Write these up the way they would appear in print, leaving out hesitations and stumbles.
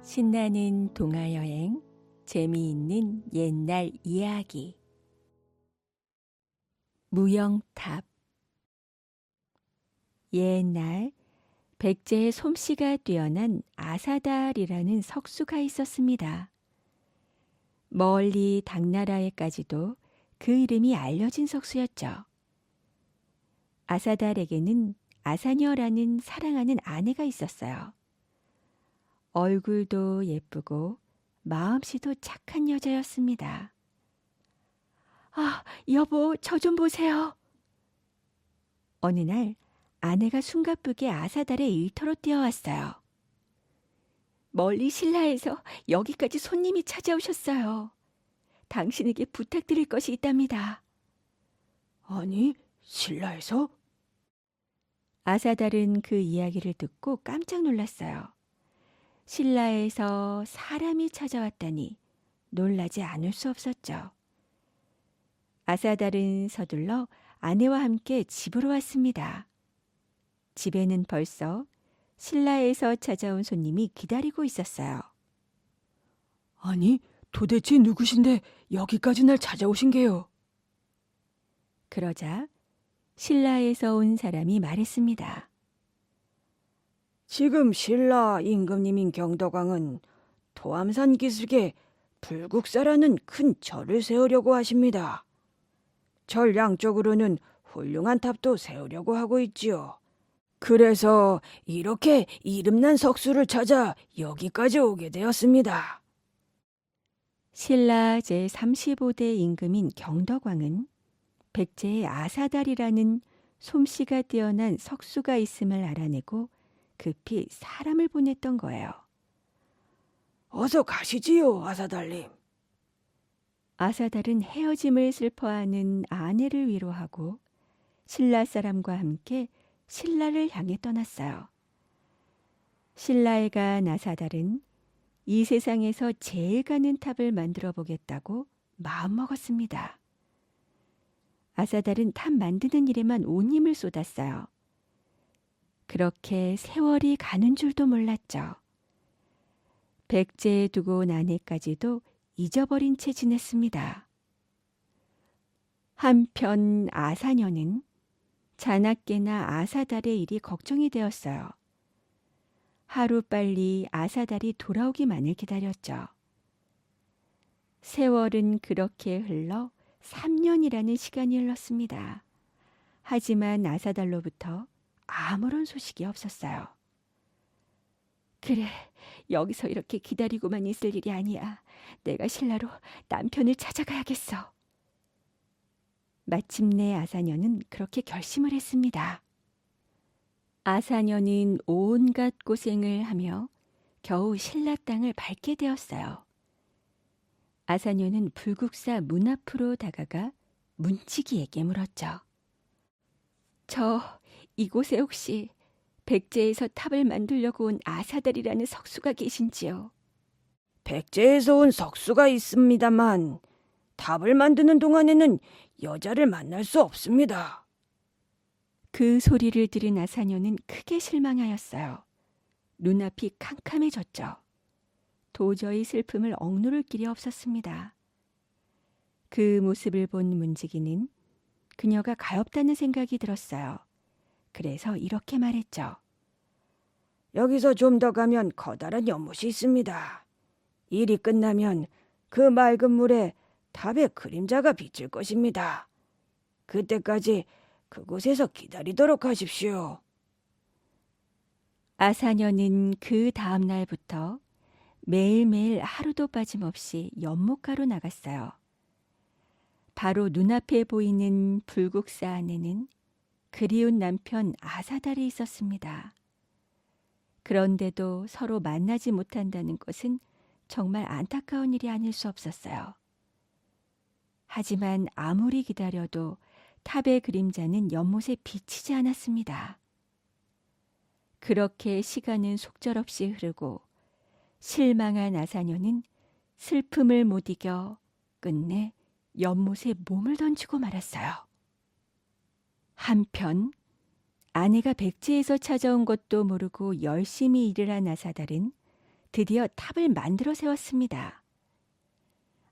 신나는 동화여행, 재미있는 옛날 이야기. 무영탑. 옛날 백제의 솜씨가 뛰어난 아사달이라는 석수가 있었습니다. 멀리 당나라에까지도 그 이름이 알려진 석수였죠. 아사달에게는 아사녀라는 사랑하는 아내가 있었어요. 얼굴도 예쁘고 마음씨도 착한 여자였습니다. 아, 여보, 저 좀 보세요. 어느 날 아내가 숨가쁘게 아사달의 일터로 뛰어왔어요. 멀리 신라에서 여기까지 손님이 찾아오셨어요. 당신에게 부탁드릴 것이 있답니다. 아니, 신라에서? 아사달은 그 이야기를 듣고 깜짝 놀랐어요. 신라에서 사람이 찾아왔다니 놀라지 않을 수 없었죠. 아사달은 서둘러 아내와 함께 집으로 왔습니다. 집에는 벌써 신라에서 찾아온 손님이 기다리고 있었어요. 아니, 도대체 누구신데 여기까지 날 찾아오신 게요? 그러자 신라에서 온 사람이 말했습니다. 지금 신라 임금님인 경덕왕은 도암산 기슭에 불국사라는 큰 절을 세우려고 하십니다. 절 양쪽으로는 훌륭한 탑도 세우려고 하고 있지요. 그래서 이렇게 이름난 석수를 찾아 여기까지 오게 되었습니다. 신라 제35대 임금인 경덕왕은 백제의 아사달이라는 솜씨가 뛰어난 석수가 있음을 알아내고 급히 사람을 보냈던 거예요. 어서 가시지요, 아사달님. 아사달은 헤어짐을 슬퍼하는 아내를 위로하고 신라 사람과 함께 신라를 향해 떠났어요. 신라에 간 아사달은 이 세상에서 제일 가는 탑을 만들어 보겠다고 마음먹었습니다. 아사달은 탑 만드는 일에만 온 힘을 쏟았어요. 그렇게 세월이 가는 줄도 몰랐죠. 백제에 두고 온 아내까지도 잊어버린 채 지냈습니다. 한편 아사녀는 자나깨나 아사달의 일이 걱정이 되었어요. 하루빨리 아사달이 돌아오기만을 기다렸죠. 세월은 그렇게 흘러 3년이라는 시간이 흘렀습니다. 하지만 아사달로부터 아무런 소식이 없었어요. 그래, 여기서 이렇게 기다리고만 있을 일이 아니야. 내가 신라로 남편을 찾아가야겠어. 마침내 아사녀는 그렇게 결심을 했습니다. 아사녀는 온갖 고생을 하며 겨우 신라 땅을 밟게 되었어요. 아사녀는 불국사 문 앞으로 다가가 문지기에게 물었죠. 이곳에 혹시 백제에서 탑을 만들려고 온 아사달이라는 석수가 계신지요? 백제에서 온 석수가 있습니다만 탑을 만드는 동안에는 여자를 만날 수 없습니다. 그 소리를 들은 아사녀는 크게 실망하였어요. 눈앞이 캄캄해졌죠. 도저히 슬픔을 억누를 길이 없었습니다. 그 모습을 본 문지기는 그녀가 가엾다는 생각이 들었어요. 그래서 이렇게 말했죠. 여기서 좀 더 가면 커다란 연못이 있습니다. 일이 끝나면 그 맑은 물에 탑의 그림자가 비칠 것입니다. 그때까지 그곳에서 기다리도록 하십시오. 아사녀는 그 다음 날부터 매일매일 하루도 빠짐없이 연못가로 나갔어요. 바로 눈앞에 보이는 불국사 안에는 그리운 남편 아사달이 있었습니다. 그런데도 서로 만나지 못한다는 것은 정말 안타까운 일이 아닐 수 없었어요. 하지만 아무리 기다려도 탑의 그림자는 연못에 비치지 않았습니다. 그렇게 시간은 속절없이 흐르고 실망한 아사녀는 슬픔을 못 이겨 끝내 연못에 몸을 던지고 말았어요. 한편 아내가 백제에서 찾아온 것도 모르고 열심히 일을 한 아사달은 드디어 탑을 만들어 세웠습니다.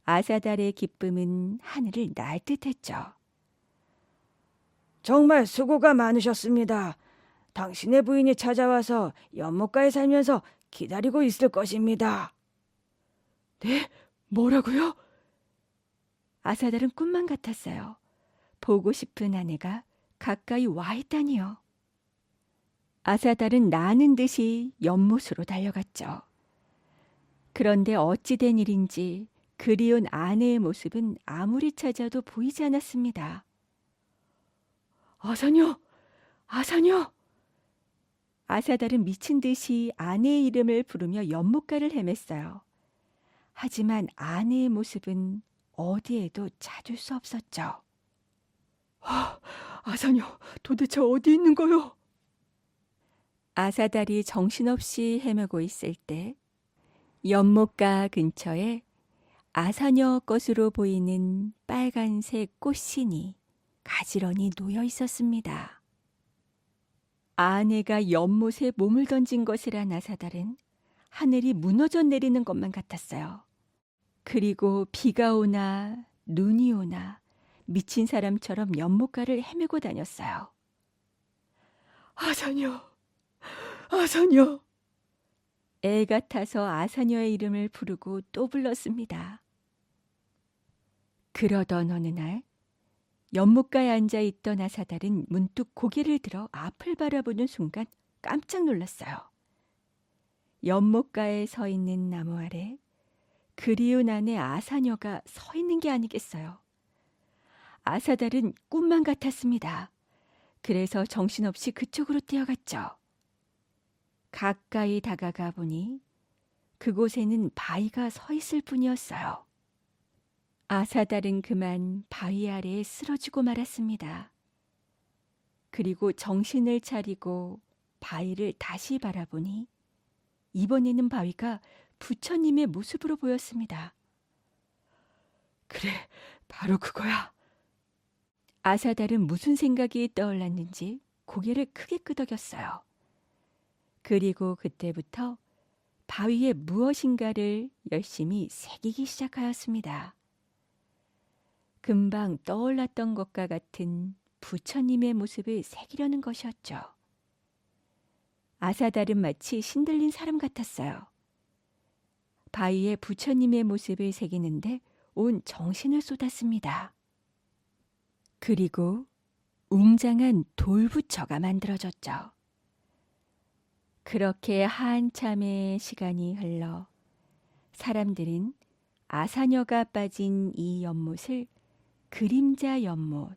아사달의 기쁨은 하늘을 날 듯했죠. 정말 수고가 많으셨습니다. 당신의 부인이 찾아와서 연못가에 살면서 기다리고 있을 것입니다. 네? 뭐라고요? 아사달은 꿈만 같았어요. 보고 싶은 아내가 가까이 와 있다니요. 아사달은 나는 듯이 연못으로 달려갔죠. 그런데 어찌 된 일인지 그리운 아내의 모습은 아무리 찾아도 보이지 않았습니다. 아사녀! 아사녀! 아사달은 미친 듯이 아내의 이름을 부르며 연못가를 헤맸어요. 하지만 아내의 모습은 어디에도 찾을 수 없었죠. 아사녀, 도대체 어디 있는 거요? 아사달이 정신없이 헤매고 있을 때 연못가 근처에 아사녀 것으로 보이는 빨간색 꽃신이 가지런히 놓여 있었습니다. 아내가 연못에 몸을 던진 것을 안 아사달은 하늘이 무너져 내리는 것만 같았어요. 그리고 비가 오나 눈이 오나 미친 사람처럼 연못가를 헤매고 다녔어요. 아사녀! 아사녀! 애 같아서 아사녀의 이름을 부르고 또 불렀습니다. 그러던 어느 날 연못가에 앉아있던 아사달은 문득 고개를 들어 앞을 바라보는 순간 깜짝 놀랐어요. 연못가에 서 있는 나무 아래 그리운 아내 아사녀가 서 있는 게 아니겠어요. 아사달은 꿈만 같았습니다. 그래서 정신없이 그쪽으로 뛰어갔죠. 가까이 다가가 보니 그곳에는 바위가 서 있을 뿐이었어요. 아사달은 그만 바위 아래에 쓰러지고 말았습니다. 그리고 정신을 차리고 바위를 다시 바라보니 이번에는 바위가 부처님의 모습으로 보였습니다. 그래, 바로 그거야. 아사달은 무슨 생각이 떠올랐는지 고개를 크게 끄덕였어요. 그리고 그때부터 바위에 무엇인가를 열심히 새기기 시작하였습니다. 금방 떠올랐던 것과 같은 부처님의 모습을 새기려는 것이었죠. 아사달은 마치 신들린 사람 같았어요. 바위에 부처님의 모습을 새기는데 온 정신을 쏟았습니다. 그리고 웅장한 돌부처가 만들어졌죠. 그렇게 한참의 시간이 흘러 사람들은 아사녀가 빠진 이 연못을 그림자 연못,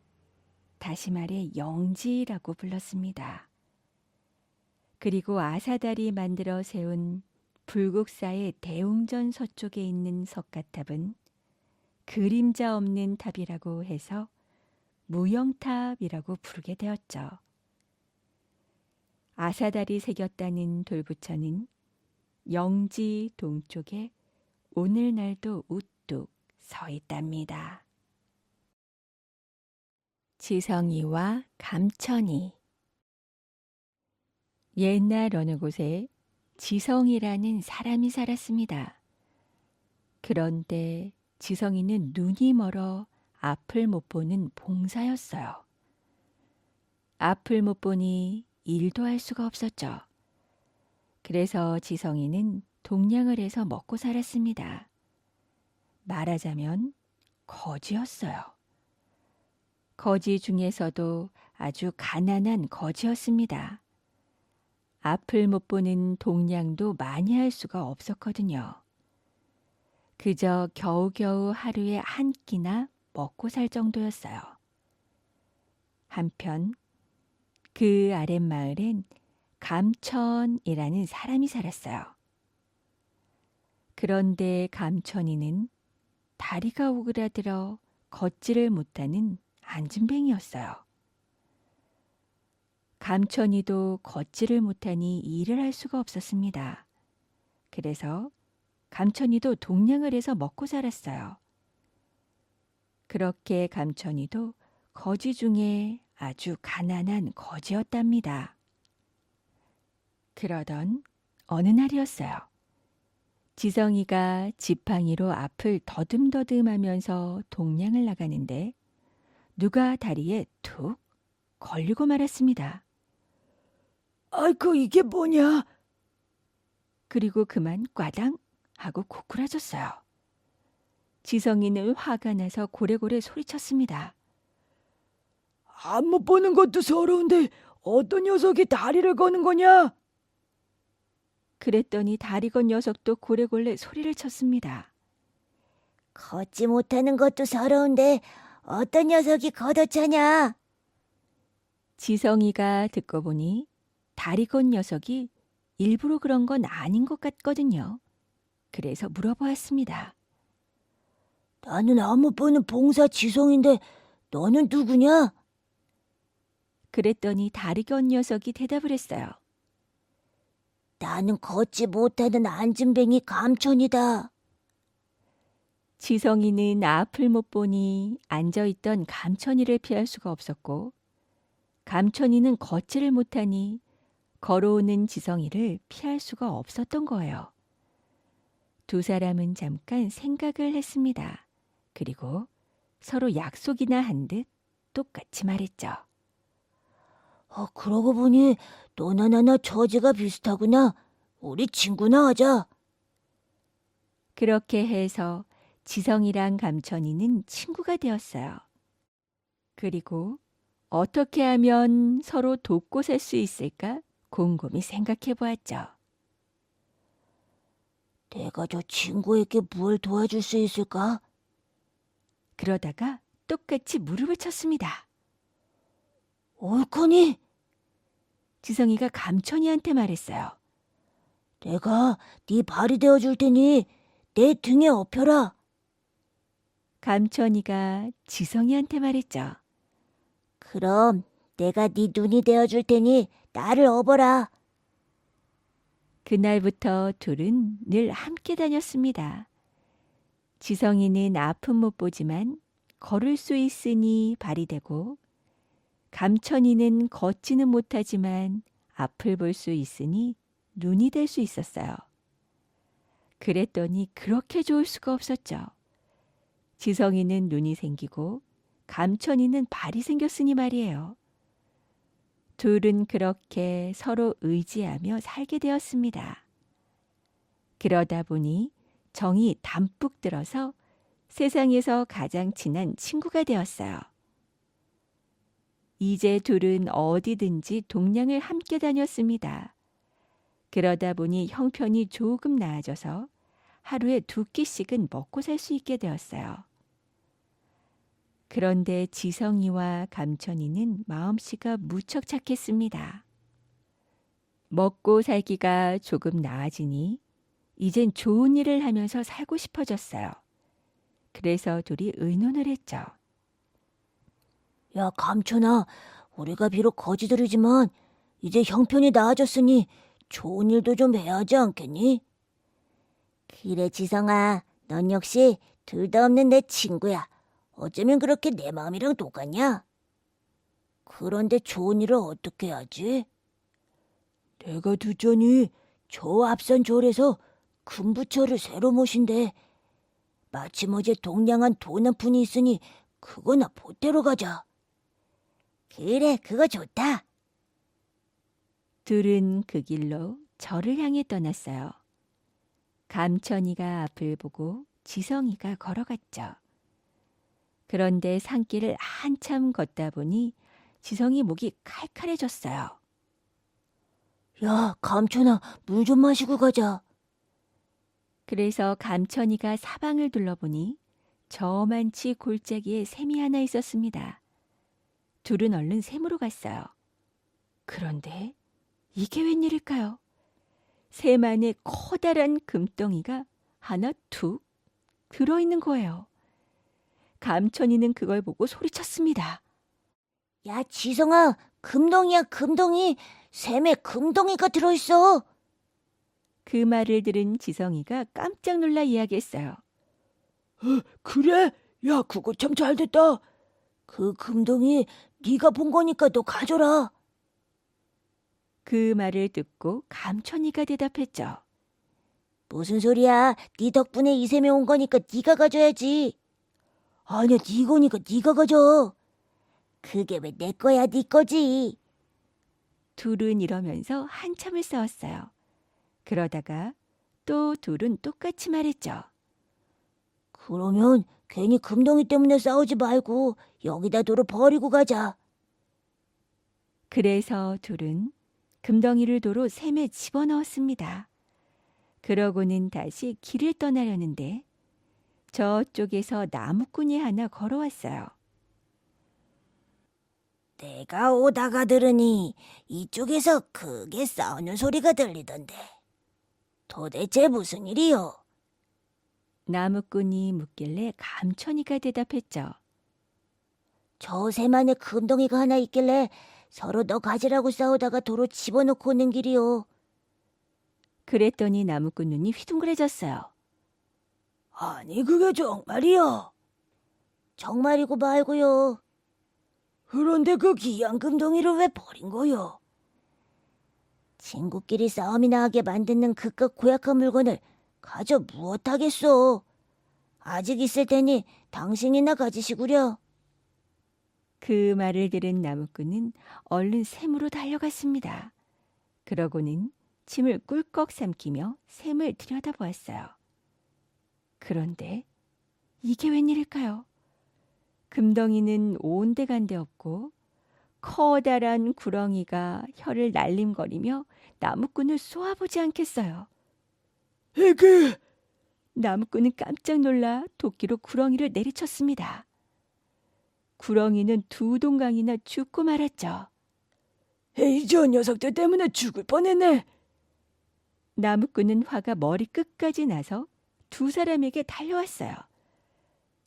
다시 말해 영지라고 불렀습니다. 그리고 아사달이 만들어 세운 불국사의 대웅전 서쪽에 있는 석가탑은 그림자 없는 탑이라고 해서 무영탑이라고 부르게 되었죠. 아사달이 새겼다는 돌부처는 영지 동쪽에 오늘날도 우뚝 서 있답니다. 지성이와 감천이. 옛날 어느 곳에 지성이라는 사람이 살았습니다. 그런데 지성이는 눈이 멀어 앞을 못 보는 봉사였어요. 앞을 못 보니 일도 할 수가 없었죠. 그래서 지성이는 동냥을 해서 먹고 살았습니다. 말하자면 거지였어요. 거지 중에서도 아주 가난한 거지였습니다. 앞을 못 보는 동냥도 많이 할 수가 없었거든요. 그저 겨우겨우 하루에 한 끼나 먹고 살 정도였어요. 한편 그 아랫마을엔 감천이라는 사람이 살았어요. 그런데 감천이는 다리가 오그라들어 걷지를 못하는 안진뱅이였어요. 감천이도 걷지를 못하니 일을 할 수가 없었습니다. 그래서 감천이도 동냥을 해서 먹고 살았어요. 그렇게 감천이도 거지 중에 아주 가난한 거지였답니다. 그러던 어느 날이었어요. 지성이가 지팡이로 앞을 더듬더듬하면서 동냥을 나가는데 누가 다리에 툭 걸리고 말았습니다. 아이고, 이게 뭐냐? 그리고 그만 꽈당 하고 고꾸라졌어요. 지성이는 화가 나서 고래고래 소리쳤습니다. 안 못 보는 것도 서러운데 어떤 녀석이 다리를 거는 거냐? 그랬더니 다리 건 녀석도 고래고래 소리를 쳤습니다. 걷지 못하는 것도 서러운데 어떤 녀석이 걷어차냐? 지성이가 듣고 보니 다리 건 녀석이 일부러 그런 건 아닌 것 같거든요. 그래서 물어보았습니다. 나는 안 못 보는 봉사 지성인데 너는 누구냐? 그랬더니 다리 건 녀석이 대답을 했어요. 나는 걷지 못하는 안진뱅이 감천이다. 지성이는 앞을 못 보니 앉아있던 감천이를 피할 수가 없었고 감천이는 걷지를 못하니 걸어오는 지성이를 피할 수가 없었던 거예요. 두 사람은 잠깐 생각을 했습니다. 그리고 서로 약속이나 한 듯 똑같이 말했죠. 그러고 보니 너나 나나 처지가 비슷하구나. 우리 친구나 하자. 그렇게 해서 지성이랑 감천이는 친구가 되었어요. 그리고 어떻게 하면 서로 돕고 살 수 있을까 곰곰이 생각해 보았죠. 내가 저 친구에게 뭘 도와줄 수 있을까? 그러다가 똑같이 무릎을 쳤습니다. 옳거니? 지성이가 감천이한테 말했어요. 내가 네 발이 되어줄 테니 내 등에 업혀라. 감천이가 지성이한테 말했죠. 그럼 내가 네 눈이 되어줄 테니 나를 업어라. 그날부터 둘은 늘 함께 다녔습니다. 지성이는 앞은 못 보지만 걸을 수 있으니 발이 되고 감천이는 걷지는 못하지만 앞을 볼 수 있으니 눈이 될 수 있었어요. 그랬더니 그렇게 좋을 수가 없었죠. 지성이는 눈이 생기고 감천이는 발이 생겼으니 말이에요. 둘은 그렇게 서로 의지하며 살게 되었습니다. 그러다 보니 정이 담뿍 들어서 세상에서 가장 친한 친구가 되었어요. 이제 둘은 어디든지 동냥을 함께 다녔습니다. 그러다 보니 형편이 조금 나아져서 하루에 2끼씩은 먹고 살 수 있게 되었어요. 그런데 지성이와 감천이는 마음씨가 무척 착했습니다. 먹고 살기가 조금 나아지니 이젠 좋은 일을 하면서 살고 싶어졌어요. 그래서 둘이 의논을 했죠. 야, 감천아, 우리가 비록 거지들이지만 이제 형편이 나아졌으니 좋은 일도 좀 해야 하지 않겠니? 그래, 지성아, 넌 역시 둘도 없는 내 친구야. 어쩌면 그렇게 내 마음이랑 똑같냐? 그런데 좋은 일을 어떻게 하지? 내가 듣자니 저 앞선 절에서 금부처를 새로 모신대. 마침 어제 동냥한 돈 한 푼이 있으니 그거나 보태러 가자. 그래, 그거 좋다. 둘은 그 길로 절을 향해 떠났어요. 감천이가 앞을 보고 지성이가 걸어갔죠. 그런데 산길을 한참 걷다 보니 지성이 목이 칼칼해졌어요. 야, 감천아, 물 좀 마시고 가자. 그래서 감천이가 사방을 둘러보니 저만치 골짜기에 샘이 하나 있었습니다. 둘은 얼른 샘으로 갔어요. 그런데 이게 웬일일까요? 샘 안에 커다란 금덩이가 하나 툭 들어있는 거예요. 감천이는 그걸 보고 소리쳤습니다. 야, 지성아, 금덩이야, 금덩이. 샘에 금덩이가 들어있어. 그 말을 들은 지성이가 깜짝 놀라 이야기했어요. 그래? 야, 그거 참 잘됐다. 그 금덩이 네가 본 거니까 너 가져라. 그 말을 듣고 감천이가 대답했죠. 무슨 소리야? 네 덕분에 이 셈에 온 거니까 네가 가져야지. 아니야, 네 거니까 네가 가져. 그게 왜 내 거야, 네 거지. 둘은 이러면서 한참을 싸웠어요. 그러다가 또 둘은 똑같이 말했죠. 그러면 괜히 금덩이 때문에 싸우지 말고 여기다 도로 버리고 가자. 그래서 둘은 금덩이를 도로 샘에 집어넣었습니다. 그러고는 다시 길을 떠나려는데 저쪽에서 나무꾼이 하나 걸어왔어요. 내가 오다가 들으니 이쪽에서 크게 싸우는 소리가 들리던데. 도대체 무슨 일이요? 나무꾼이 묻길래 감천이가 대답했죠. 저 샘 안에 금덩이가 하나 있길래 서로 너 가지라고 싸우다가 도로 집어넣고 오는 길이요. 그랬더니 나무꾼 눈이 휘둥그레졌어요. 아니 그게 정말이야. 정말이고 말고요. 그런데 그 귀한 금덩이를 왜 버린 거요? 친구끼리 싸움이나 하게 만드는 그깟 고약한 물건을 가져 무엇하겠소. 아직 있을 테니 당신이나 가지시구려. 그 말을 들은 나무꾼은 얼른 샘으로 달려갔습니다. 그러고는 침을 꿀꺽 삼키며 샘을 들여다보았어요. 그런데 이게 웬일일까요? 금덩이는 온데간데 없고 커다란 구렁이가 혀를 날림거리며 나무꾼을 쏘아보지 않겠어요. 이게 나무꾼은 깜짝 놀라 도끼로 구렁이를 내리쳤습니다. 구렁이는 두 동강이나 죽고 말았죠. 에이 저 녀석들 때문에 죽을 뻔했네. 나무꾼은 화가 머리 끝까지 나서 두 사람에게 달려왔어요.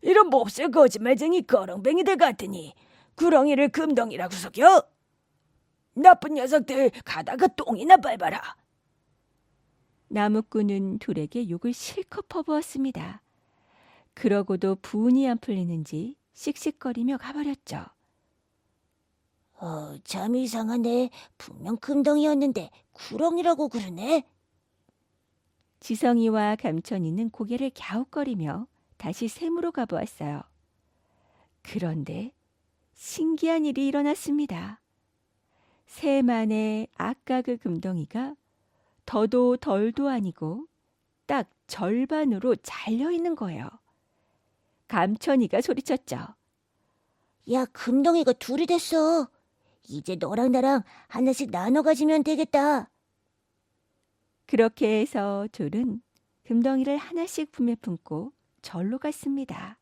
이런 몹쓸 거짓말쟁이 거렁뱅이들 같으니 구렁이를 금덩이라고 속여? 나쁜 녀석들 가다가 똥이나 밟아라. 나무꾼은 둘에게 욕을 실컷 퍼부었습니다. 그러고도 분이 안 풀리는지 씩씩거리며 가버렸죠. 참 이상하네. 분명 금덩이였는데 구렁이라고 그러네. 지성이와 감천이는 고개를 갸웃거리며 다시 샘으로 가보았어요. 그런데 신기한 일이 일어났습니다. 샘 안에 아까 그 금덩이가 더도 덜도 아니고 딱 절반으로 잘려있는 거예요. 감천이가 소리쳤죠. 야, 금덩이가 둘이 됐어. 이제 너랑 나랑 하나씩 나눠 가지면 되겠다. 그렇게 해서 둘은 금덩이를 하나씩 품에 품고 절로 갔습니다.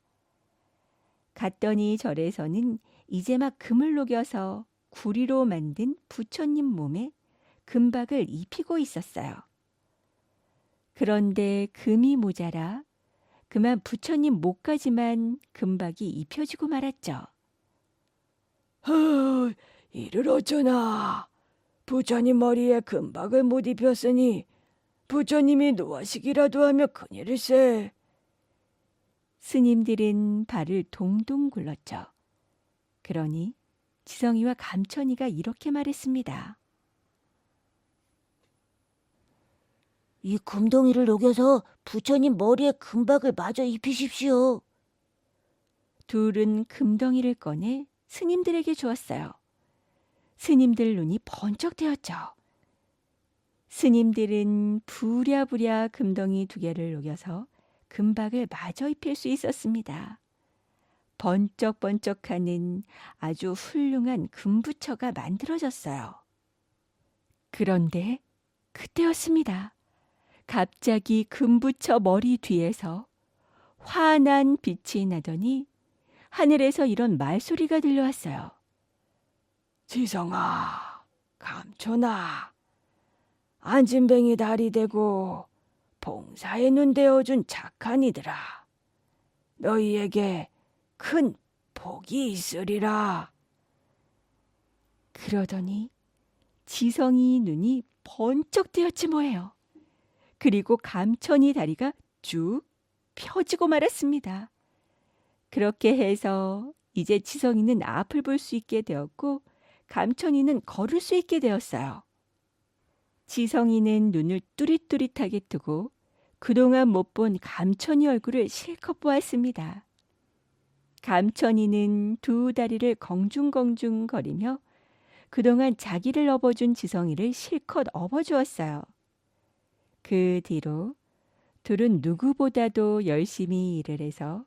갔더니 절에서는 이제 막 금을 녹여서 구리로 만든 부처님 몸에 금박을 입히고 있었어요. 그런데 금이 모자라 그만 부처님 목까지만 금박이 입혀지고 말았죠. 이를 어쩌나. 부처님 머리에 금박을 못 입혔으니 부처님이 노하시기라도 하며 큰일일세. 스님들은 발을 동동 굴렀죠. 그러니 지성이와 감천이가 이렇게 말했습니다. 이 금덩이를 녹여서 부처님 머리에 금박을 마저 입히십시오. 둘은 금덩이를 꺼내 스님들에게 주었어요. 스님들 눈이 번쩍 뜨였죠. 스님들은 부랴부랴 금덩이 두 개를 녹여서 금박을 마저 입힐 수 있었습니다. 번쩍번쩍하는 아주 훌륭한 금부처가 만들어졌어요. 그런데 그때였습니다. 갑자기 금부처 머리 뒤에서 환한 빛이 나더니 하늘에서 이런 말소리가 들려왔어요. 지성아, 감천아, 안진뱅이 다리 되고 봉사에 눈 대어준 착한 이들아. 너희에게 큰 복이 있으리라. 그러더니 지성이 눈이 번쩍 뜨였지 뭐예요. 그리고 감천이 다리가 쭉 펴지고 말았습니다. 그렇게 해서 이제 지성이는 앞을 볼 수 있게 되었고 감천이는 걸을 수 있게 되었어요. 지성이는 눈을 뚜릿뚜릿하게 뜨고 그동안 못 본 감천이 얼굴을 실컷 보았습니다. 감천이는 두 다리를 공중공중 거리며 그동안 자기를 업어준 지성이를 실컷 업어주었어요. 그 뒤로 둘은 누구보다도 열심히 일을 해서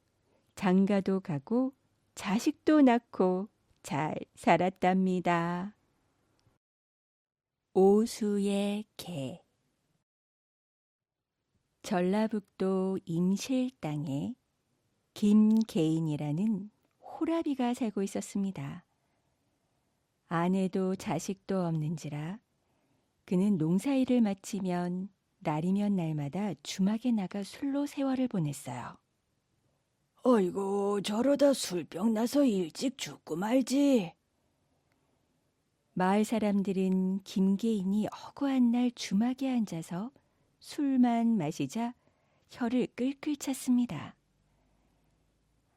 장가도 가고 자식도 낳고 잘 살았답니다. 오수의 개. 전라북도 임실 땅에 김계인이라는 호라비가 살고 있었습니다. 아내도 자식도 없는지라 그는 농사일을 마치면 날이면 날마다 주막에 나가 술로 세월을 보냈어요. 아이고, 저러다 술병 나서 일찍 죽고 말지. 마을 사람들은 김계인이 허구한 날 주막에 앉아서 술만 마시자 혀를 끌끌 찼습니다.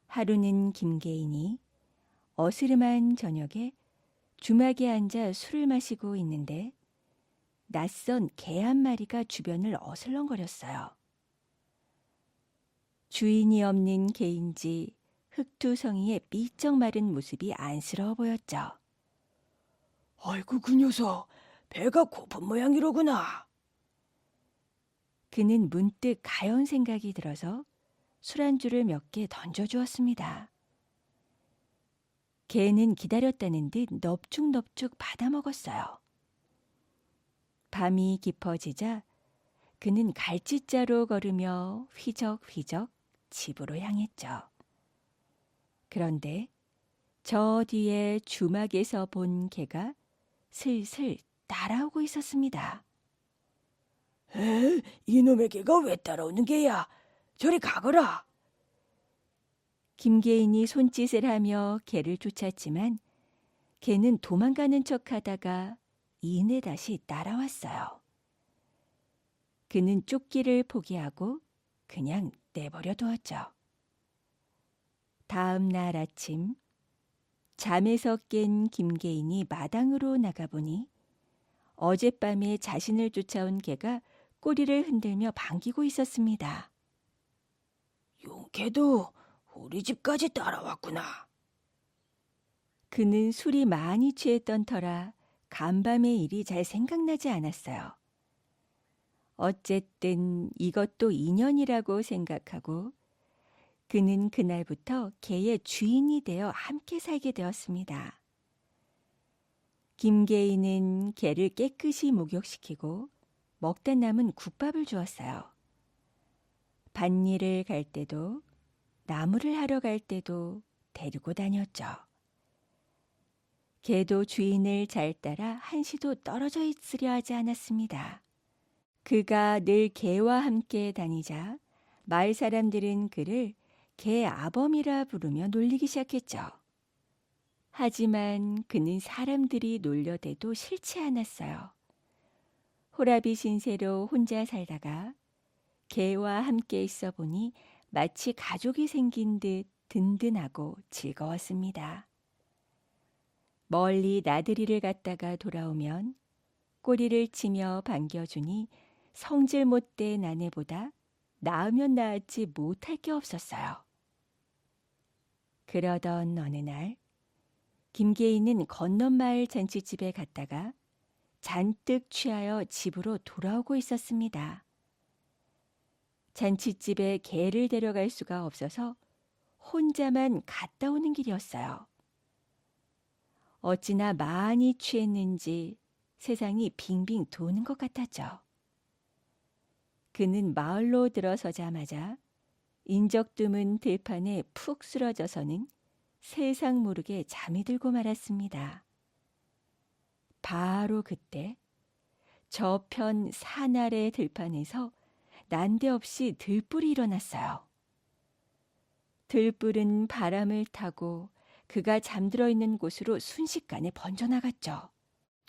하루는 김계인이 어스름한 저녁에 주막에 앉아 술을 마시고 있는데 낯선 개 한 마리가 주변을 어슬렁거렸어요. 주인이 없는 개인지 흑투성이의 삐쩍 마른 모습이 안쓰러워 보였죠. 아이고, 그 녀석, 배가 고픈 모양이로구나. 그는 문득 가연 생각이 들어서 술안주를 몇 개 던져주었습니다. 개는 기다렸다는 듯 넙죽넙죽 받아먹었어요. 밤이 깊어지자 그는 갈짓자로 걸으며 휘적휘적 집으로 향했죠. 그런데 저 뒤에 주막에서 본 개가 슬슬 따라오고 있었습니다. 에? 이놈의 개가 왜 따라오는 게야? 저리 가거라. 김계인이 손짓을 하며 개를 쫓았지만 개는 도망가는 척하다가 이내 다시 따라왔어요. 그는 쫓기를 포기하고 그냥 내버려 두었죠. 다음 날 아침 잠에서 깬 김계인이 마당으로 나가보니 어젯밤에 자신을 쫓아온 개가 꼬리를 흔들며 반기고 있었습니다. 용개도 우리 집까지 따라왔구나. 그는 술이 많이 취했던 터라 간밤의 일이 잘 생각나지 않았어요. 어쨌든 이것도 인연이라고 생각하고 그는 그날부터 개의 주인이 되어 함께 살게 되었습니다. 김계인은 개를 깨끗이 목욕시키고 먹다 남은 국밥을 주었어요. 밭일을 갈 때도 나무를 하러 갈 때도 데리고 다녔죠. 개도 주인을 잘 따라 한시도 떨어져 있으려 하지 않았습니다. 그가 늘 개와 함께 다니자 마을 사람들은 그를 개 아범이라 부르며 놀리기 시작했죠. 하지만 그는 사람들이 놀려대도 싫지 않았어요. 호라비 신세로 혼자 살다가 개와 함께 있어 보니 마치 가족이 생긴 듯 든든하고 즐거웠습니다. 멀리 나들이를 갔다가 돌아오면 꼬리를 치며 반겨주니 성질 못된 아내보다 낳으면 낳았지 못할 게 없었어요. 그러던 어느 날 김계인은 건넌마을 잔치집에 갔다가 잔뜩 취하여 집으로 돌아오고 있었습니다. 잔치집에 개를 데려갈 수가 없어서 혼자만 갔다 오는 길이었어요. 어찌나 많이 취했는지 세상이 빙빙 도는 것 같았죠. 그는 마을로 들어서자마자 인적 드문 들판에 푹 쓰러져서는 세상 모르게 잠이 들고 말았습니다. 바로 그때 저편 산 아래 들판에서 난데없이 들불이 일어났어요. 들불은 바람을 타고 그가 잠들어 있는 곳으로 순식간에 번져나갔죠.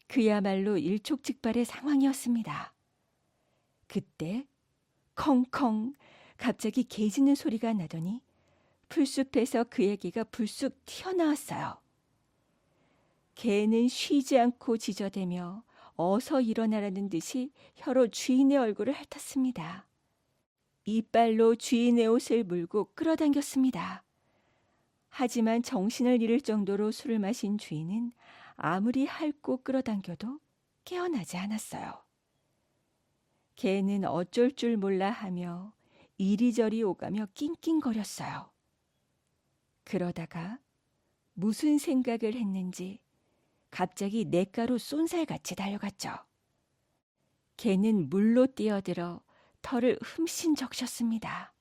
그야말로 일촉즉발의 상황이었습니다. 그때 컹컹 갑자기 개 짖는 소리가 나더니 풀숲에서 그의 개가 불쑥 튀어나왔어요. 개는 쉬지 않고 짖어대며 어서 일어나라는 듯이 혀로 주인의 얼굴을 핥았습니다. 이빨로 주인의 옷을 물고 끌어당겼습니다. 하지만 정신을 잃을 정도로 술을 마신 주인은 아무리 핥고 끌어당겨도 깨어나지 않았어요. 개는 어쩔 줄 몰라 하며 이리저리 오가며 낑낑거렸어요. 그러다가 무슨 생각을 했는지 갑자기 냇가로 쏜살같이 달려갔죠. 개는 물로 뛰어들어 털을 흠씬 적셨습니다.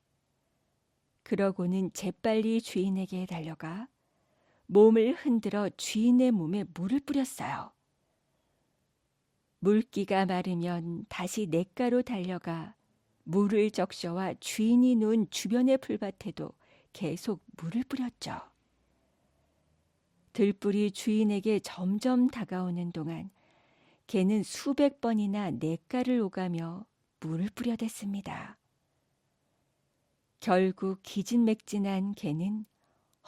그러고는 재빨리 주인에게 달려가 몸을 흔들어 주인의 몸에 물을 뿌렸어요. 물기가 마르면 다시 냇가로 달려가 물을 적셔와 주인이 누운 주변의 풀밭에도 계속 물을 뿌렸죠. 들불이 주인에게 점점 다가오는 동안 개는 수백 번이나 냇가를 오가며 물을 뿌려댔습니다. 결국 기진맥진한 개는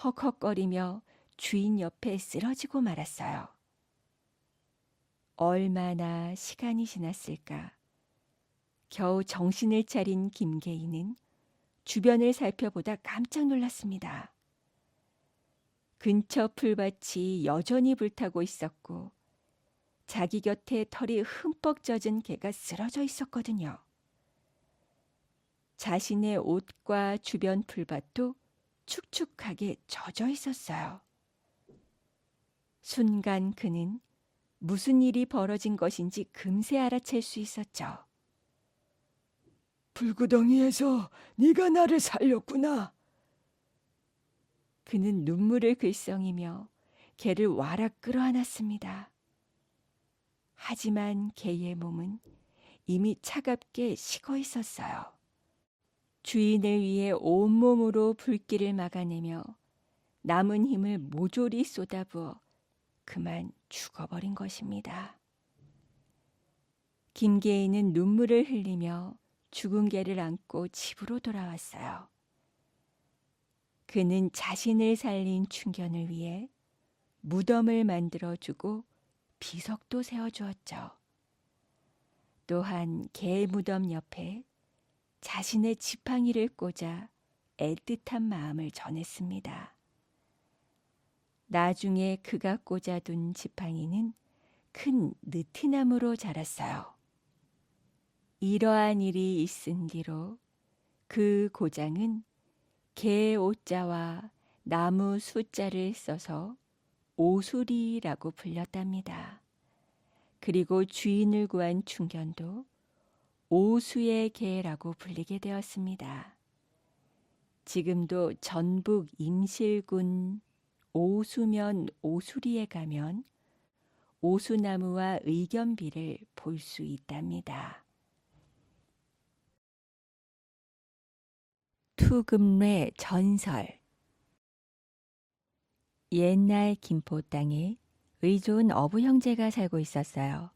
헉헉거리며 주인 옆에 쓰러지고 말았어요. 얼마나 시간이 지났을까. 겨우 정신을 차린 김개인은 주변을 살펴보다 깜짝 놀랐습니다. 근처 풀밭이 여전히 불타고 있었고 자기 곁에 털이 흠뻑 젖은 개가 쓰러져 있었거든요. 자신의 옷과 주변 풀밭도 축축하게 젖어 있었어요. 순간 그는 무슨 일이 벌어진 것인지 금세 알아챌 수 있었죠. 불구덩이에서 네가 나를 살렸구나. 그는 눈물을 글썽이며 개를 와락 끌어안았습니다. 하지만 개의 몸은 이미 차갑게 식어 있었어요. 주인을 위해 온몸으로 불길을 막아내며 남은 힘을 모조리 쏟아부어 그만 죽어버린 것입니다. 김개인은 눈물을 흘리며 죽은 개를 안고 집으로 돌아왔어요. 그는 자신을 살린 춘견을 위해 무덤을 만들어주고 비석도 세워주었죠. 또한 개 무덤 옆에 자신의 지팡이를 꽂아 애틋한 마음을 전했습니다. 나중에 그가 꽂아둔 지팡이는 큰 느티나무로 자랐어요. 이러한 일이 있은 뒤로 그 고장은 개 오자와 나무 숫자를 써서 오수리라고 불렸답니다. 그리고 주인을 구한 춘견도 오수의 개라고 불리게 되었습니다. 지금도 전북 임실군 오수면 오수리에 가면 오수나무와 의견비를 볼 수 있답니다. 투금래 전설. 옛날 김포 땅에 의좋은 어부 형제가 살고 있었어요.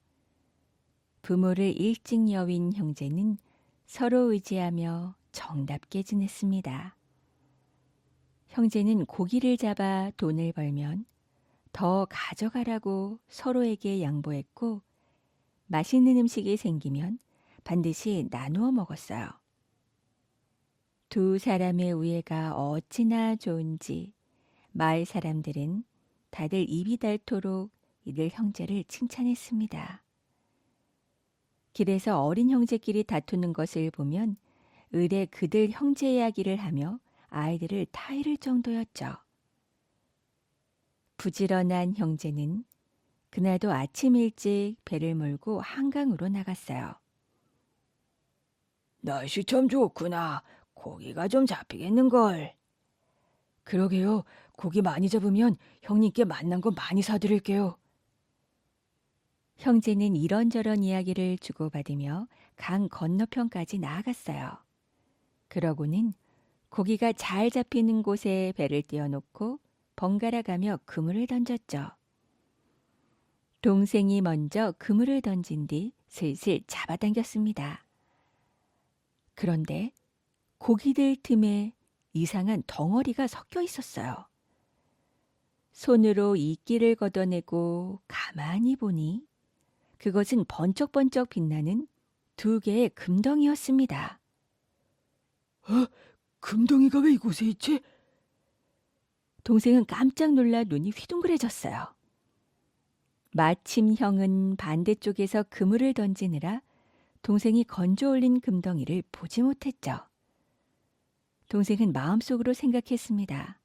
부모를 일찍 여윈 형제는 서로 의지하며 정답게 지냈습니다. 형제는 고기를 잡아 돈을 벌면 더 가져가라고 서로에게 양보했고 맛있는 음식이 생기면 반드시 나누어 먹었어요. 두 사람의 우애가 어찌나 좋은지 마을 사람들은 다들 입이 닳도록 이들 형제를 칭찬했습니다. 길에서 어린 형제끼리 다투는 것을 보면 의례 그들 형제 이야기를 하며 아이들을 타이를 정도였죠. 부지런한 형제는 그날도 아침 일찍 배를 몰고 한강으로 나갔어요. 날씨 참 좋구나. 고기가 좀 잡히겠는걸. 그러게요. 고기 많이 잡으면 형님께 맛난 거 많이 사드릴게요. 형제는 이런저런 이야기를 주고받으며 강 건너편까지 나아갔어요. 그러고는 고기가 잘 잡히는 곳에 배를 띄워놓고 번갈아 가며 그물을 던졌죠. 동생이 먼저 그물을 던진 뒤 슬슬 잡아당겼습니다. 그런데 고기들 틈에 이상한 덩어리가 섞여 있었어요. 손으로 이끼를 걷어내고 가만히 보니 그것은 번쩍번쩍 빛나는 두 개의 금덩이였습니다. 금덩이가 왜 이곳에 있지? 동생은 깜짝 놀라 눈이 휘둥그레졌어요. 마침 형은 반대쪽에서 그물을 던지느라 동생이 건져 올린 금덩이를 보지 못했죠. 동생은 마음속으로 생각했습니다.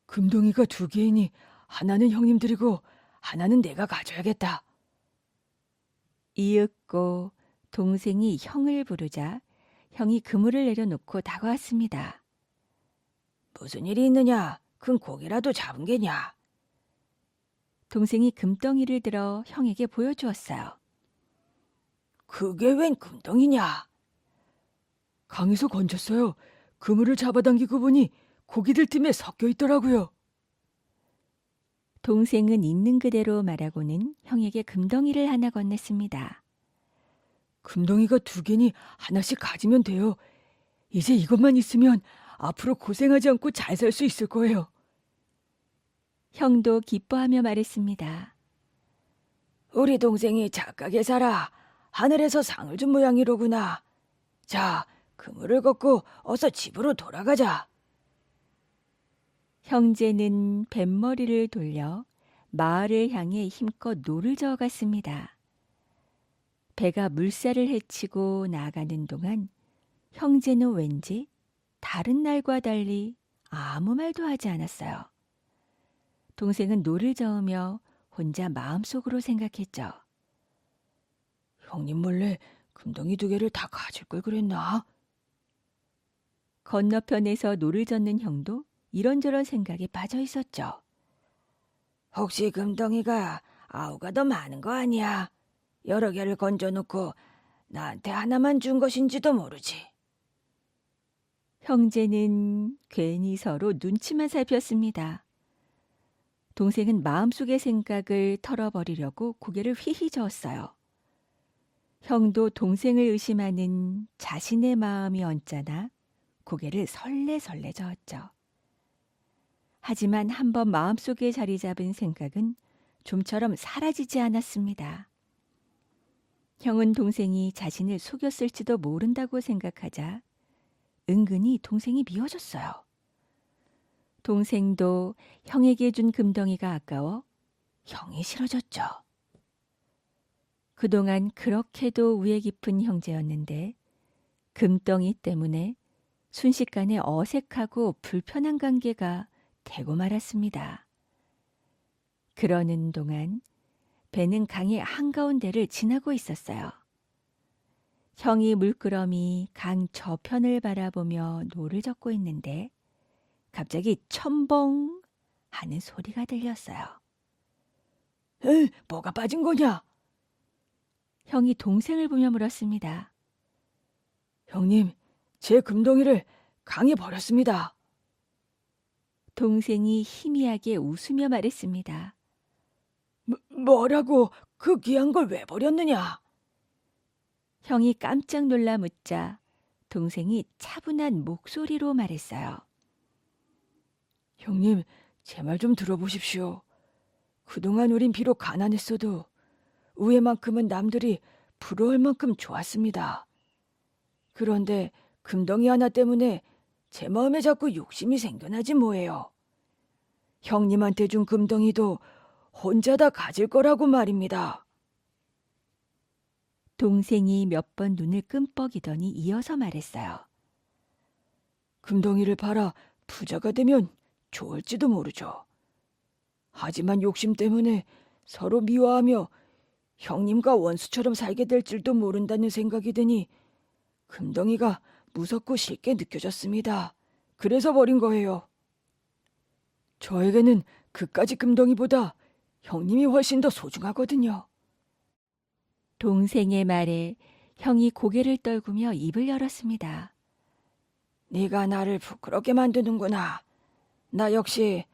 금덩이가 두 개이니 하나는 형님 드리고 하나는 내가 가져야겠다. 이윽고 동생이 형을 부르자 형이 그물을 내려놓고 다가왔습니다. 무슨 일이 있느냐? 큰 고기라도 잡은 게냐? 동생이 금덩이를 들어 형에게 보여주었어요. 그게 웬 금덩이냐? 강에서 건졌어요. 그물을 잡아당기고 보니 고기들 틈에 섞여 있더라고요. 동생은 있는 그대로 말하고는 형에게 금덩이를 하나 건넸습니다. 금덩이가 두 개니 하나씩 가지면 돼요. 이제 이것만 있으면 앞으로 고생하지 않고 잘 살 수 있을 거예요. 형도 기뻐하며 말했습니다. 우리 동생이 착하게 살아 하늘에서 상을 준 모양이로구나. 자, 그물을 걷고 어서 집으로 돌아가자. 형제는 뱃머리를 돌려 마을을 향해 힘껏 노를 저어갔습니다. 배가 물살을 헤치고 나가는 동안 형제는 왠지 다른 날과 달리 아무 말도 하지 않았어요. 동생은 노를 저으며 혼자 마음속으로 생각했죠. 형님 몰래 금덩이 두 개를 다 가질 걸 그랬나? 건너편에서 노를 젓는 형도 이런저런 생각에 빠져 있었죠. 혹시 금덩이가 아우가 더 많은 거 아니야? 여러 개를 건져놓고 나한테 하나만 준 것인지도 모르지. 형제는 괜히 서로 눈치만 살폈습니다. 동생은 마음속의 생각을 털어버리려고 고개를 휘휘 저었어요. 형도 동생을 의심하는 자신의 마음이 언짢아 고개를 설레설레 저었죠. 하지만 한번 마음속에 자리 잡은 생각은 좀처럼 사라지지 않았습니다. 형은 동생이 자신을 속였을지도 모른다고 생각하자 은근히 동생이 미워졌어요. 동생도 형에게 준 금덩이가 아까워 형이 싫어졌죠. 그동안 그렇게도 우애 깊은 형제였는데 금덩이 때문에 순식간에 어색하고 불편한 관계가 되고 말았습니다. 그러는 동안 배는 강의 한가운데를 지나고 있었어요. 형이 물끄러미 강 저편을 바라보며 노를 젓고 있는데 갑자기 첨벙 하는 소리가 들렸어요. 에이, 뭐가 빠진 거냐? 형이 동생을 보며 물었습니다. 형님, 제 금덩이를 강에 버렸습니다. 동생이 희미하게 웃으며 말했습니다. 뭐라고? 그 귀한 걸 왜 버렸느냐? 형이 깜짝 놀라 묻자 동생이 차분한 목소리로 말했어요. 형님, 제 말 좀 들어보십시오. 그동안 우린 비록 가난했어도 우애만큼은 남들이 부러울 만큼 좋았습니다. 그런데 금덩이 하나 때문에 제 마음에 자꾸 욕심이 생겨나지 뭐예요. 형님한테 준 금덩이도 혼자 다 가질 거라고 말입니다. 동생이 몇 번 눈을 끔뻑이더니 이어서 말했어요. 금덩이를 팔아 부자가 되면 좋을지도 모르죠. 하지만 욕심 때문에 서로 미워하며 형님과 원수처럼 살게 될 줄도 모른다는 생각이 드니 금덩이가 무섭고 싫게 느껴졌습니다. 그래서 버린 거예요. 저에게는 그까지 금덩이보다 형님이 훨씬 더 소중하거든요. 동생의 말에 형이 고개를 떨구며 입을 열었습니다. 네가 나를 부끄럽게 만드는구나. 나 역시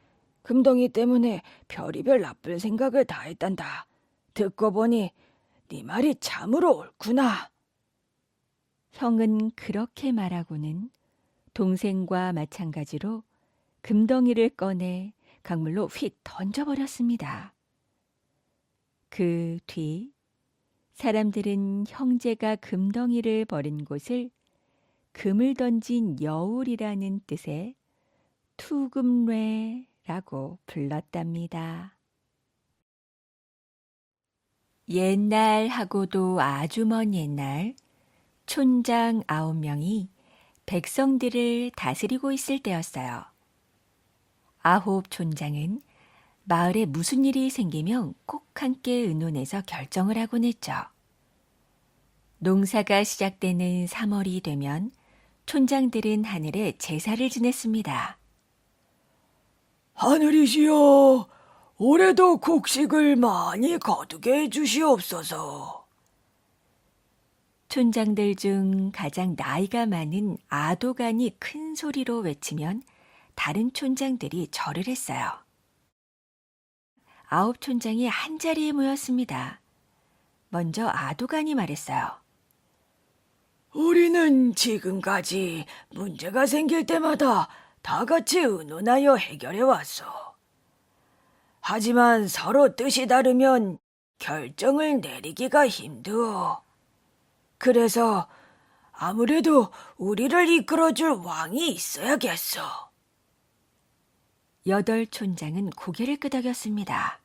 금덩이 때문에 별의별 나쁜 생각을 다 했단다. 듣고 보니 네 말이 참으로 옳구나. 형은 그렇게 말하고는 동생과 마찬가지로 금덩이를 꺼내 강물로 휙 던져버렸습니다. 그 뒤 사람들은 형제가 금덩이를 버린 곳을 금을 던진 여울이라는 뜻의 투금뇌라고 불렀답니다. 옛날하고도 아주 먼 옛날, 촌장 9명이 백성들을 다스리고 있을 때였어요. 9 촌장은 마을에 무슨 일이 생기면 꼭 함께 의논해서 결정을 하곤 했죠. 농사가 시작되는 3월이 되면 촌장들은 하늘에 제사를 지냈습니다. 하늘이시여, 올해도 곡식을 많이 거두게 해주시옵소서. 촌장들 중 가장 나이가 많은 아도간이 큰 소리로 외치면 다른 촌장들이 절을 했어요. 9 촌장이 한자리에 모였습니다. 먼저 아도간이 말했어요. 우리는 지금까지 문제가 생길 때마다 다 같이 의논하여 해결해 왔어. 하지만 서로 뜻이 다르면 결정을 내리기가 힘들어. 그래서 아무래도 우리를 이끌어줄 왕이 있어야겠어. 8 촌장은 고개를 끄덕였습니다.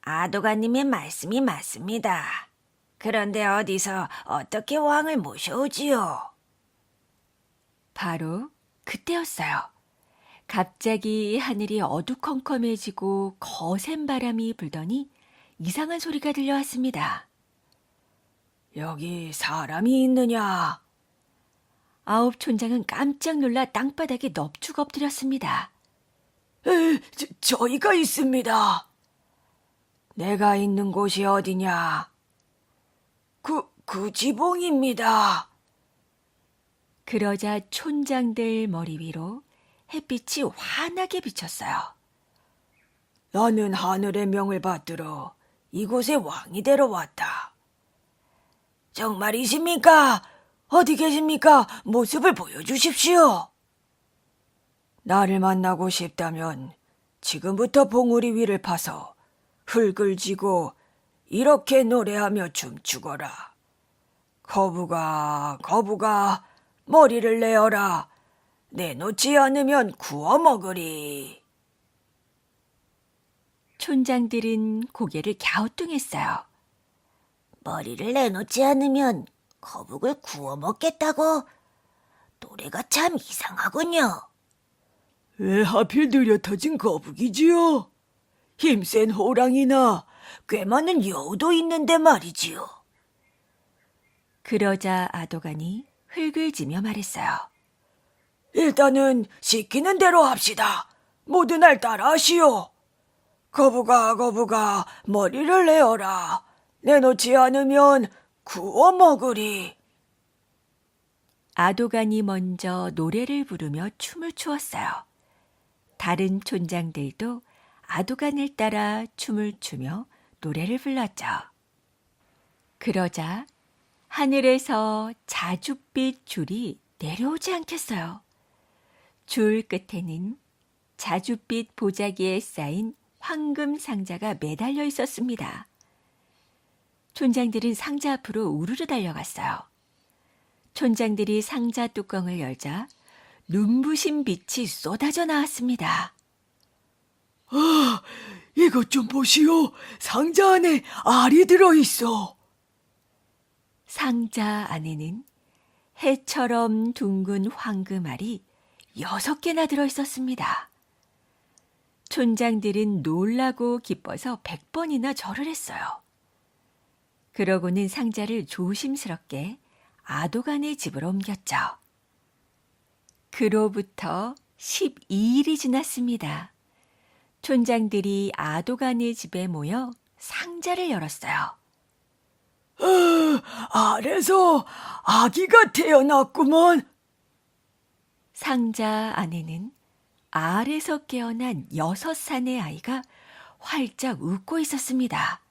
아도가님의 말씀이 맞습니다. 그런데 어디서 어떻게 왕을 모셔오지요? 바로 그때였어요. 갑자기 하늘이 어두컴컴해지고 거센 바람이 불더니 이상한 소리가 들려왔습니다. 여기 사람이 있느냐? 9 촌장은 깜짝 놀라 땅바닥에 넙죽 엎드렸습니다. 저희가 있습니다. 내가 있는 곳이 어디냐? 그 지붕입니다. 그러자 촌장들 머리 위로 햇빛이 환하게 비쳤어요. 나는 하늘의 명을 받들어 이곳에 왕이 되러 왔다. 정말이십니까? 어디 계십니까? 모습을 보여주십시오. 나를 만나고 싶다면 지금부터 봉우리 위를 파서 흙을 쥐고 이렇게 노래하며 춤추거라. 거북아, 거북아, 머리를 내어라. 내놓지 않으면 구워 먹으리. 촌장들은 고개를 갸우뚱했어요. 머리를 내놓지 않으면 거북을 구워 먹겠다고? 노래가 참 이상하군요. 왜 하필 느려 터진 거북이지요? 힘센 호랑이나 꽤 많은 여우도 있는데 말이지요. 그러자 아도간이 흙을 지며 말했어요. 일단은 시키는 대로 합시다. 모두 날 따라하시오. 거북아, 거북아, 머리를 내어라. 내놓지 않으면 구워 먹으리. 아도간이 먼저 노래를 부르며 춤을 추었어요. 다른 촌장들도 아도간을 따라 춤을 추며 노래를 불렀죠. 그러자 하늘에서 자줏빛 줄이 내려오지 않겠어요. 줄 끝에는 자줏빛 보자기에 쌓인 황금 상자가 매달려 있었습니다. 촌장들은 상자 앞으로 우르르 달려갔어요. 촌장들이 상자 뚜껑을 열자 눈부신 빛이 쏟아져 나왔습니다. 이것 좀 보시오. 상자 안에 알이 들어있어. 상자 안에는 해처럼 둥근 황금알이 6개나 들어있었습니다. 촌장들은 놀라고 기뻐서 100번이나 절을 했어요. 그러고는 상자를 조심스럽게 아도간의 집으로 옮겼죠. 그로부터 12일이 지났습니다. 촌장들이 아도간의 집에 모여 상자를 열었어요. 알에서 아기가 태어났구먼. 상자 안에는 알에서 깨어난 6산의 아이가 활짝 웃고 있었습니다.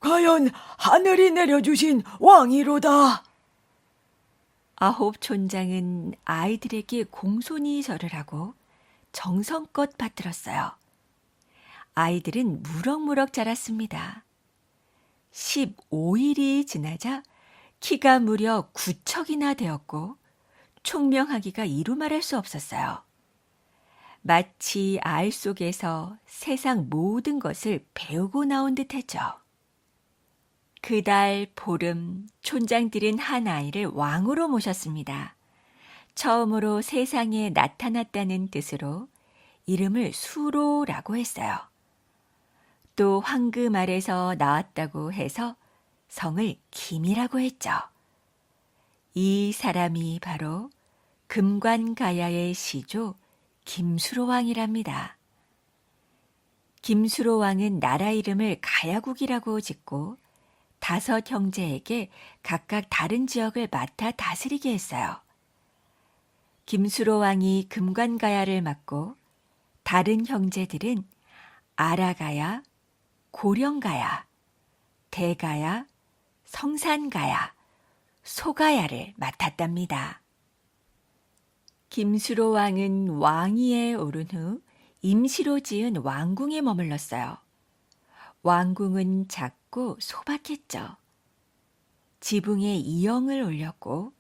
과연 하늘이 내려주신 왕이로다. 9 촌장은 아이들에게 공손히 절을 하고 정성껏 받들었어요. 아이들은 무럭무럭 자랐습니다. 15일이 지나자 키가 무려 9척이나 되었고 총명하기가 이루 말할 수 없었어요. 마치 알 속에서 세상 모든 것을 배우고 나온 듯했죠. 그달 보름 촌장들은 한 아이를 왕으로 모셨습니다. 처음으로 세상에 나타났다는 뜻으로 이름을 수로라고 했어요. 또 황금알에서 나왔다고 해서 성을 김이라고 했죠. 이 사람이 바로 금관가야의 시조 김수로왕이랍니다. 김수로왕은 나라 이름을 가야국이라고 짓고 5 형제에게 각각 다른 지역을 맡아 다스리게 했어요. 김수로왕이 금관가야를 맡고 다른 형제들은 아라가야, 고령가야, 대가야, 성산가야, 소가야를 맡았답니다. 김수로왕은 왕위에 오른 후 임시로 지은 왕궁에 머물렀어요. 왕궁은 작고 소박했죠. 지붕에 이영을 올렸고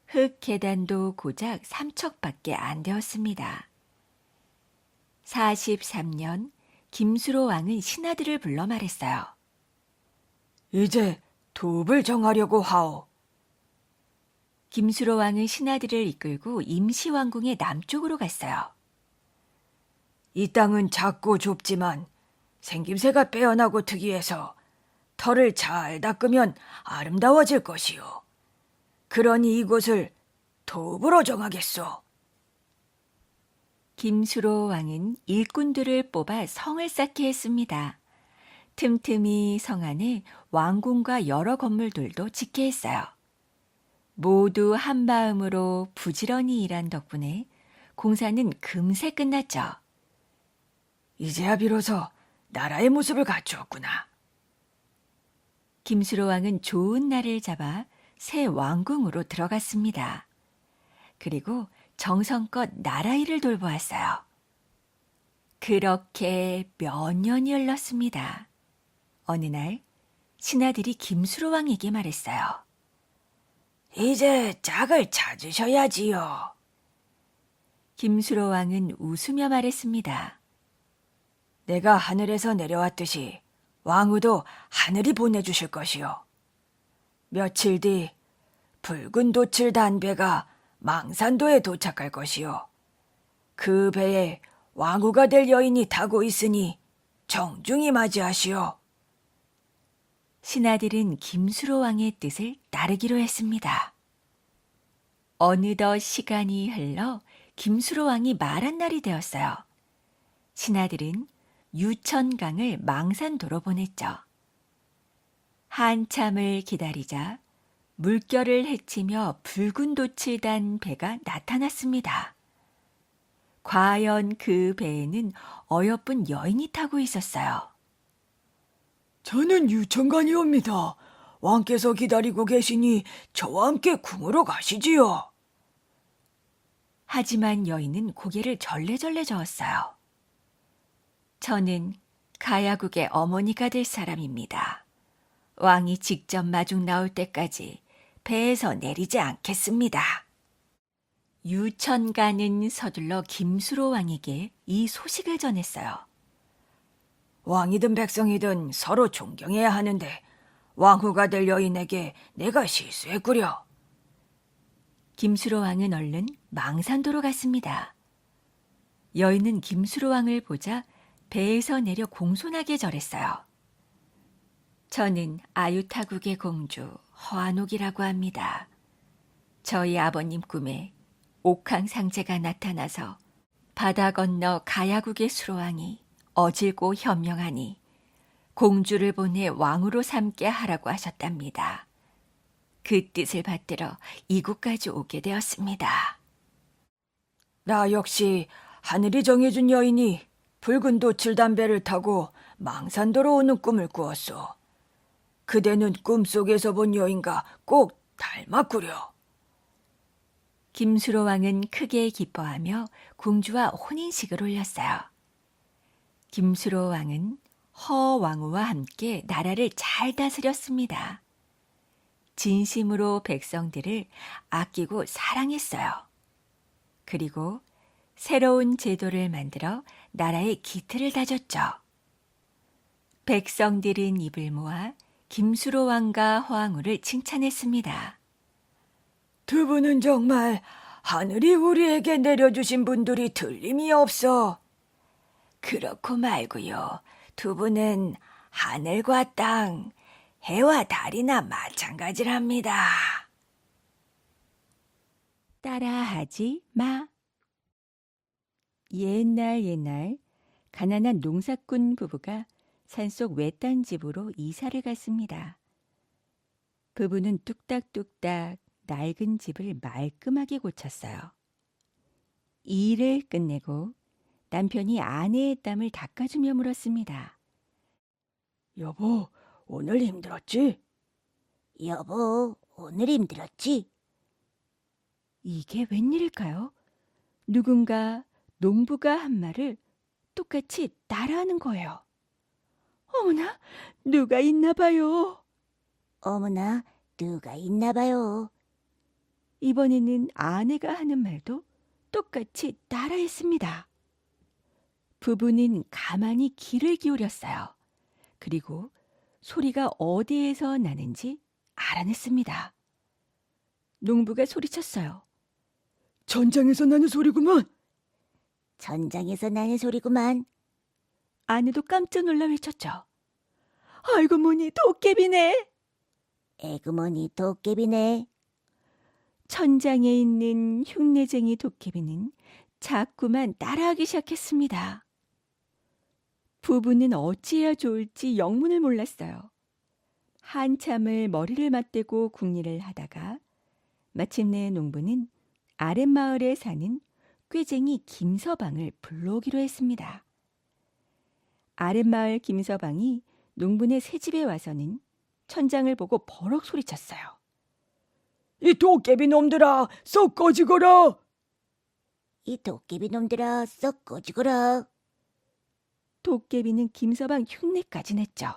흙 계단도 고작 3척밖에 안 되었습니다. 43년 김수로 왕은 신하들을 불러 말했어요. 이제 도읍을 정하려고 하오. 김수로 왕은 신하들을 이끌고 임시왕궁의 남쪽으로 갔어요. 이 땅은 작고 좁지만 생김새가 빼어나고 특이해서 털을 잘 닦으면 아름다워질 것이오. 그러니 이곳을 도읍으로 정하겠소. 김수로 왕은 일꾼들을 뽑아 성을 쌓게 했습니다. 틈틈이 성 안에 왕궁과 여러 건물들도 짓게 했어요. 모두 한마음으로 부지런히 일한 덕분에 공사는 금세 끝났죠. 이제야 비로소 나라의 모습을 갖추었구나. 김수로 왕은 좋은 날을 잡아 새 왕궁으로 들어갔습니다. 그리고 정성껏 나라 일을 돌보았어요. 그렇게 몇 년이 흘렀습니다. 어느 날 신하들이 김수로 왕에게 말했어요. 이제 짝을 찾으셔야지요. 김수로 왕은 웃으며 말했습니다. 내가 하늘에서 내려왔듯이 왕후도 하늘이 보내주실 것이요. 며칠 뒤 붉은 돛을 단 배가 망산도에 도착할 것이요. 그 배에 왕후가 될 여인이 타고 있으니 정중히 맞이하시오. 신하들은 김수로 왕의 뜻을 따르기로 했습니다. 어느덧 시간이 흘러 김수로 왕이 말한 날이 되었어요. 신하들은 유천강을 망산도로 보냈죠. 한참을 기다리자 물결을 헤치며 붉은 돛을 단 배가 나타났습니다. 과연 그 배에는 어여쁜 여인이 타고 있었어요. 저는 유천관이옵니다. 왕께서 기다리고 계시니 저와 함께 궁으로 가시지요. 하지만 여인은 고개를 절레절레 저었어요. 저는 가야국의 어머니가 될 사람입니다. 왕이 직접 마중 나올 때까지 배에서 내리지 않겠습니다. 유천가는 서둘러 김수로 왕에게 이 소식을 전했어요. 왕이든 백성이든 서로 존경해야 하는데 왕후가 될 여인에게 내가 실수했구려. 김수로 왕은 얼른 망산도로 갔습니다. 여인은 김수로 왕을 보자 배에서 내려 공손하게 절했어요. 저는 아유타국의 공주 허한옥이라고 합니다. 저희 아버님 꿈에 옥황상제가 나타나서 바다 건너 가야국의 수로왕이 어질고 현명하니 공주를 보내 왕으로 삼게 하라고 하셨답니다. 그 뜻을 받들어 이곳까지 오게 되었습니다. 나 역시 하늘이 정해준 여인이 붉은 돛을 담배를 타고 망산도로 오는 꿈을 꾸었소. 그대는 꿈속에서 본 여인과 꼭 닮았구려. 김수로 왕은 크게 기뻐하며 공주와 혼인식을 올렸어요. 김수로 왕은 허 왕후와 함께 나라를 잘 다스렸습니다. 진심으로 백성들을 아끼고 사랑했어요. 그리고 새로운 제도를 만들어 나라의 기틀을 다졌죠. 백성들은 입을 모아 김수로 왕과 허황우를 칭찬했습니다. 두 분은 정말 하늘이 우리에게 내려주신 분들이 틀림이 없어. 그렇고 말고요. 두 분은 하늘과 땅, 해와 달이나 마찬가지랍니다. 따라하지 마. 옛날 가난한 농사꾼 부부가 산속 외딴 집으로 이사를 갔습니다. 부부는 뚝딱뚝딱 낡은 집을 말끔하게 고쳤어요. 이 일을 끝내고 남편이 아내의 땀을 닦아주며 물었습니다. 여보, 오늘 힘들었지? 여보, 오늘 힘들었지? 이게 웬일일까요? 누군가 농부가 한 말을 똑같이 따라하는 거예요. 어머나, 누가 있나 봐요. 어머나, 누가 있나 봐요. 이번에는 아내가 하는 말도 똑같이 따라했습니다. 부부는 가만히 귀를 기울였어요. 그리고 소리가 어디에서 나는지 알아냈습니다. 농부가 소리쳤어요. 전장에서 나는 소리구만. 전장에서 나는 소리구만. 아내도 깜짝 놀라 외쳤죠. 아이고 뭐니 도깨비네. 에그머니 도깨비네. 천장에 있는 흉내쟁이 도깨비는 자꾸만 따라하기 시작했습니다. 부부는 어찌해야 좋을지 영문을 몰랐어요. 한참을 머리를 맞대고 궁리를 하다가 마침내 농부는 아랫마을에 사는 꾀쟁이 김서방을 불러오기로 했습니다. 아랫마을 김서방이 농부네 새집에 와서는 천장을 보고 버럭 소리쳤어요. 이 도깨비 놈들아, 썩 꺼지거라. 이 도깨비 놈들아, 썩 꺼지거라. 도깨비는 김서방 흉내까지 냈죠.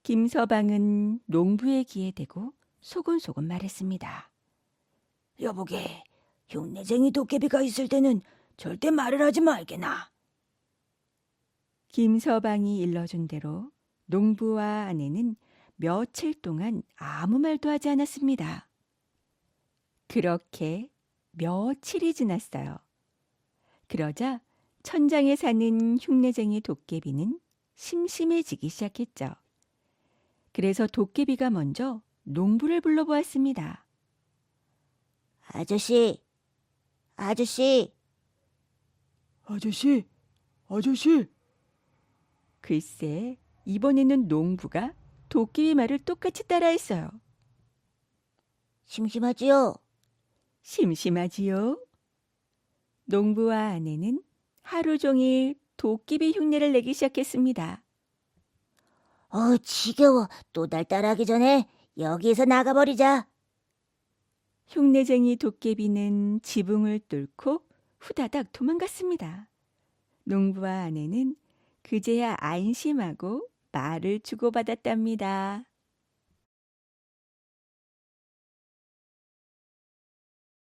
김서방은 농부의 귀에 대고 소곤소곤 말했습니다. 여보게, 흉내쟁이 도깨비가 있을 때는 절대 말을 하지 말게나. 김서방이 일러준 대로 농부와 아내는 며칠 동안 아무 말도 하지 않았습니다. 그렇게 며칠이 지났어요. 그러자 천장에 사는 흉내쟁이 도깨비는 심심해지기 시작했죠. 그래서 도깨비가 먼저 농부를 불러보았습니다. 아저씨, 아저씨. 아저씨, 아저씨. 글쎄, 이번에는 농부가 도깨비 말을 똑같이 따라했어요. 심심하지요? 심심하지요? 농부와 아내는 하루 종일 도깨비 흉내를 내기 시작했습니다. 지겨워. 또 날 따라하기 전에 여기에서 나가버리자. 흉내쟁이 도깨비는 지붕을 뚫고 후다닥 도망갔습니다. 농부와 아내는 그제야 안심하고 말을 주고받았답니다.